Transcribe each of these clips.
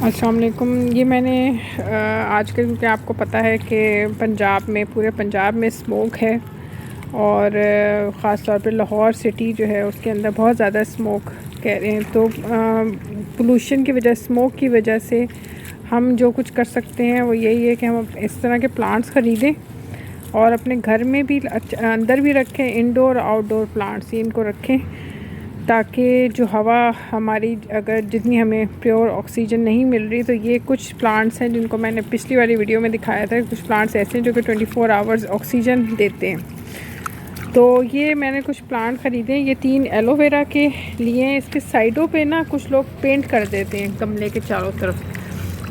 अस्सलाम वालेकुम। ये मैंने आजकल, क्योंकि आपको पता है कि पंजाब में, पूरे पंजाब में स्मोक है और ख़ास तौर पे लाहौर सिटी जो है उसके अंदर बहुत ज़्यादा स्मोक कह रहे हैं। तो पोल्यूशन की वजह, स्मोक की वजह से हम जो कुछ कर सकते हैं वो यही है कि हम इस तरह के प्लांट्स ख़रीदें और अपने घर में भी अंदर भी रखें, इंडोर आउटडोर प्लांट्स इनको रखें, ताकि जो हवा हमारी, अगर जितनी हमें प्योर ऑक्सीजन नहीं मिल रही, तो ये कुछ प्लांट्स हैं जिनको मैंने पिछली वाली वीडियो में दिखाया था। कुछ प्लांट्स ऐसे हैं जो कि 24 आवर्स ऑक्सीजन देते हैं। तो ये मैंने कुछ प्लांट ख़रीदे। ये 3 एलोवेरा के लिए हैं। इसके साइडों पे ना कुछ लोग पेंट कर देते हैं गमले के चारों तरफ।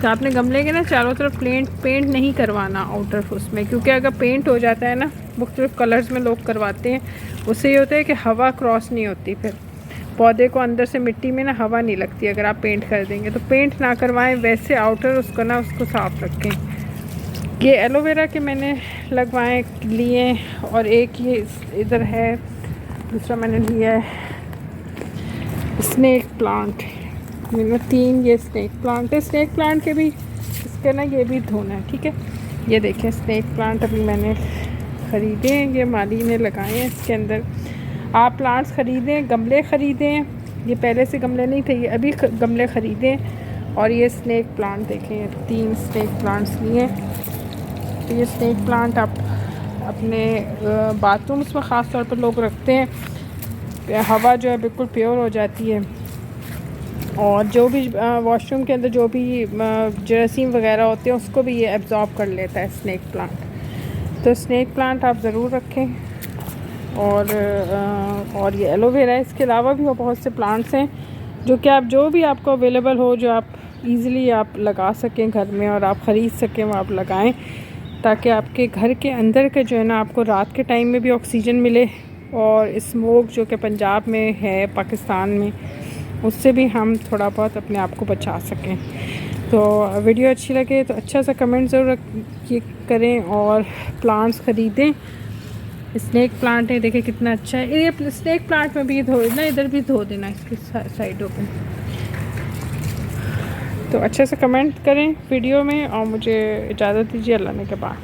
तो आपने गमले के ना चारों तरफ पेंट नहीं करवाना आउटर उसमें, क्योंकि अगर पेंट हो जाता है ना, मुख्तलिफ कलर्स में लोग करवाते हैं, उससे ये होता है कि हवा क्रॉस नहीं होती, फिर पौधे को अंदर से मिट्टी में ना हवा नहीं लगती अगर आप पेंट कर देंगे। तो पेंट ना करवाएं, वैसे आउटर उसको ना उसको साफ़ रखें। ये एलोवेरा के मैंने लगवाए लिए, और एक ये इधर है, दूसरा मैंने लिया है स्नेक प्लांट। मैंने 3 ये स्नेक प्लांट है। स्नेक प्लांट के भी इसके ना ये भी धोना है, ठीक है। ये देखें स्नेक प्लांट अभी मैंने ख़रीदे हैं, ये माली ने लगाए हैं। इसके अंदर आप प्लांट्स ख़रीदें, गमले ख़रीदें। ये पहले से गमले नहीं थे, ये अभी गमले ख़रीदें। और ये स्नेक प्लांट देखें, 3 स्नेक प्लांट्स लिए। तो ये स्नेक प्लांट आप अपने बाथरूम्स में ख़ास तौर पर लोग रखते हैं, हवा जो है बिल्कुल प्योर हो जाती है। और जो भी वॉशरूम के अंदर जो भी जरासीम वगैरह होते हैं उसको भी ये एब्जॉर्ब कर लेता है स्नेक प्लांट। तो स्नेक प्लांट आप ज़रूर रखें। और ये एलोवेरा है। इसके अलावा भी बहुत से प्लांट्स हैं जो कि आप, जो भी आपको अवेलेबल हो, जो आप इजीली आप लगा सकें घर में और आप ख़रीद सकें, वो आप लगाएं, ताकि आपके घर के अंदर के जो है ना, आपको रात के टाइम में भी ऑक्सीजन मिले, और स्मोक जो कि पंजाब में है, पाकिस्तान में, उससे भी हम थोड़ा बहुत अपने आप को बचा सकें। तो वीडियो अच्छी लगे तो अच्छा सा कमेंट ज़रूर करें और प्लांट्स ख़रीदें। स्नेक प्लांट है, देखिए कितना अच्छा है। ये स्नेक प्लांट में भी धो देना, इधर भी धो देना इसकी साइडों पे। तो अच्छे से कमेंट करें वीडियो में और मुझे इजाज़त दीजिए। अल्लाह ने के बाद।